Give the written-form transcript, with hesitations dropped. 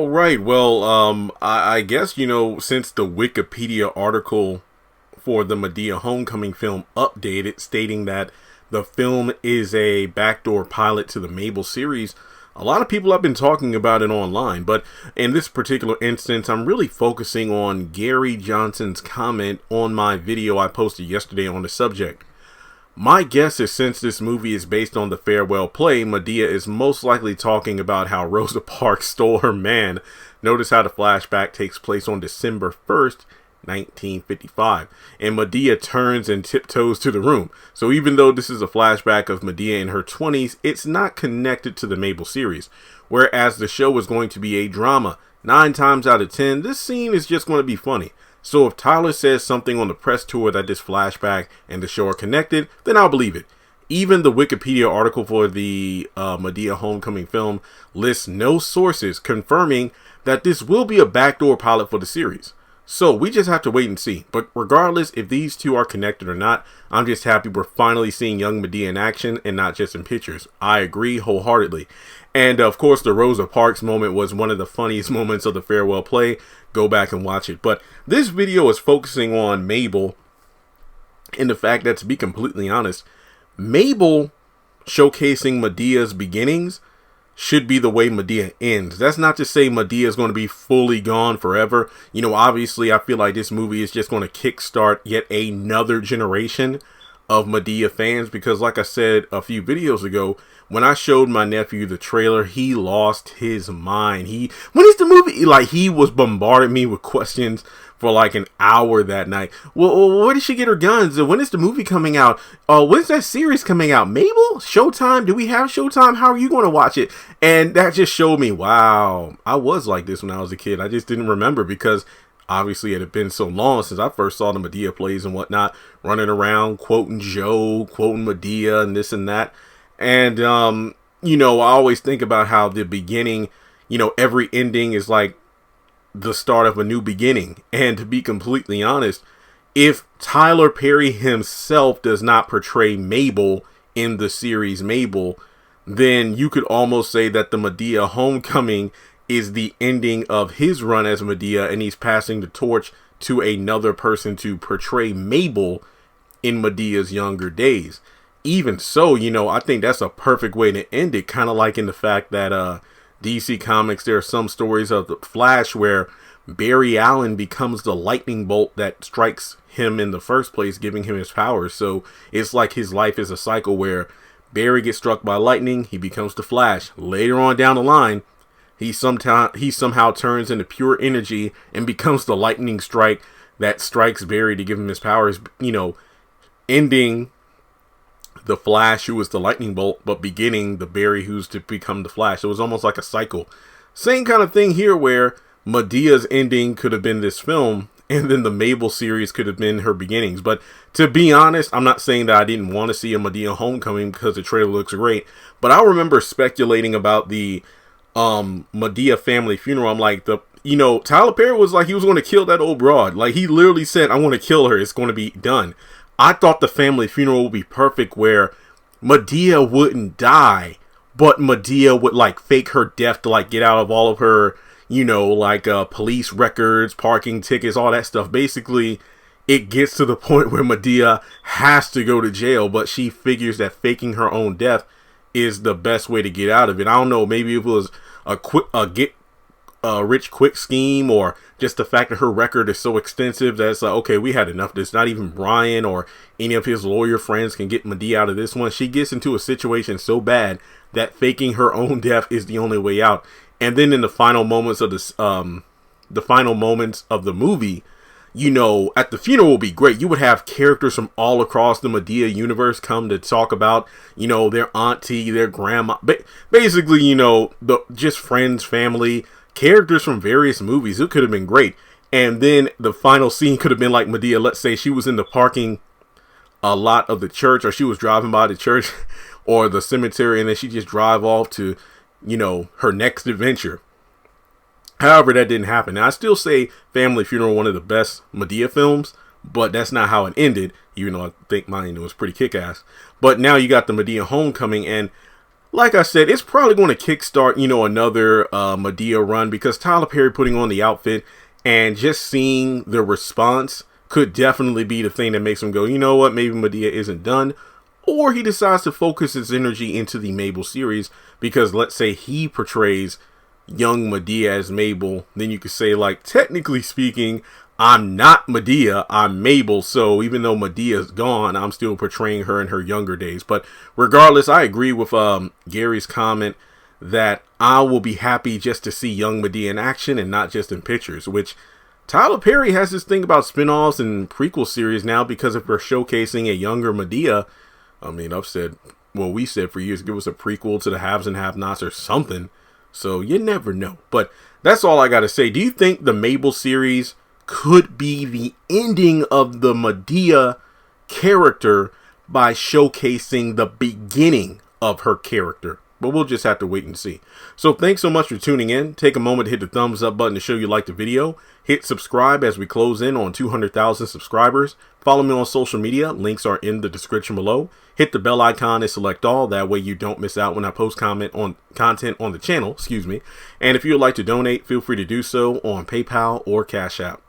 All right. Well, I guess, since the Wikipedia article for the Madea Homecoming film updated, stating that the film is a backdoor pilot to the Mabel series, a lot of people have been talking about it online. But in this particular instance, I'm really focusing on Gary Johnson's comment on my video I posted yesterday on the subject. My guess is, since this movie is based on the farewell play, Madea is most likely talking about how Rosa Parks stole her man. Notice how the flashback takes place on December 1st, 1955, and Madea turns and tiptoes to the room. So even though this is a flashback of Madea in her 20s, it's not connected to the Mabel series. Whereas the show is going to be a drama, 9 times out of 10, this scene is just going to be funny. So if Tyler says something on the press tour that this flashback and the show are connected, then I'll believe it. Even the Wikipedia article for the Madea Homecoming film lists no sources confirming that this will be a backdoor pilot for the series. So we just have to wait and see. But regardless if these two are connected or not, I'm just happy we're finally seeing young Madea in action and not just in pictures. I agree wholeheartedly. And of course, the Rosa Parks moment was one of the funniest moments of the farewell play. Go back and watch it. But this video is focusing on Mabel and the fact that, to be completely honest, Mabel showcasing Madea's beginnings should be the way Madea ends. That's not to say Madea is going to be fully gone forever. Obviously, I feel like this movie is just going to kickstart yet another generation of Madea fans, because like I said a few videos ago, when I showed my nephew the trailer, he lost his mind. When is the movie? He was bombarding me with questions for like an hour that night. Well, where did she get her guns? When is the movie coming out? When's that series coming out? Mabel? Showtime? Do we have Showtime? How are you going to watch it? And that just showed me, wow, I was like this when I was a kid. I just didn't remember, because obviously it had been so long since I first saw the Madea plays and whatnot, running around quoting Joe, quoting Madea and this and that. And, I always think about how the beginning, every ending is like the start of a new beginning. And to be completely honest, if Tyler Perry himself does not portray Mabel in the series Mabel, then you could almost say that the Madea Homecoming is the ending of his run as Madea, and he's passing the torch to another person to portray Mabel in Madea's younger days. Even so, I think that's a perfect way to end it. Kind of like in the fact that DC Comics, there are some stories of the Flash where Barry Allen becomes the lightning bolt that strikes him in the first place, giving him his powers. So it's like his life is a cycle where Barry gets struck by lightning, he becomes the Flash. Later on down the line, he somehow turns into pure energy and becomes the lightning strike that strikes Barry to give him his powers, ending the Flash, who was the lightning bolt, but beginning the Barry who's to become the Flash. It was almost like a cycle. Same kind of thing here, where Madea's ending could have been this film, and then the Mabel series could have been her beginnings. But to be honest, I'm not saying that I didn't want to see a Madea Homecoming because the trailer looks great, but I remember speculating about the Madea family funeral. I'm like, Tyler Perry was like, he was going to kill that old broad. Like, he literally said, I want to kill her. It's going to be done. I thought the family funeral would be perfect, where Madea wouldn't die, but Madea would fake her death to get out of all of her, police records, parking tickets, all that stuff. Basically, it gets to the point where Madea has to go to jail, but she figures that faking her own death is the best way to get out of it. I don't know, maybe if it was a rich quick scheme, or just the fact that her record is so extensive that it's like, okay, we had enough of this. Not even Brian or any of his lawyer friends can get Madea out of this one. She gets into a situation so bad that faking her own death is the only way out. And then in the final moments of the movie, at the funeral will be great. You would have characters from all across the Madea universe come to talk about, their auntie, their grandma, basically, just friends, family, characters from various movies. It could have been great. And then the final scene could have been like Madea, let's say she was in the parking lot of the church, or she was driving by the church or the cemetery, and then she just drive off to, her next adventure. However, that didn't happen. Now, I still say Family Funeral, one of the best Madea films, but that's not how it ended, even though I think mine was pretty kick-ass. But now you got the Madea Homecoming, and like I said, it's probably going to kickstart, another Madea run, because Tyler Perry putting on the outfit and just seeing the response could definitely be the thing that makes him go, you know what, maybe Madea isn't done. Or he decides to focus his energy into the Mabel series, because let's say he portrays young Madea as Mabel, then you could say, like, technically speaking, I'm not Madea, I'm Mabel. So even though Medea's gone, I'm still portraying her in her younger days. But regardless, I agree with Gary's comment that I will be happy just to see young Madea in action and not just in pictures, which Tyler Perry has this thing about spin-offs and prequel series now, because if we're showcasing a younger Madea, I mean, we said for years, give us a prequel to the Haves and Have-Nots or something. So you never know. But that's all I got to say. Do you think the Mabel series could be the ending of the Madea character by showcasing the beginning of her character? But we'll just have to wait and see. So thanks so much for tuning in. Take a moment to hit the thumbs up button to show you like the video. Hit subscribe as we close in on 200,000 subscribers. Follow me on social media. Links are in the description below. Hit the bell icon and select all. That way you don't miss out when I post content on the channel. And if you would like to donate, feel free to do so on PayPal or Cash App.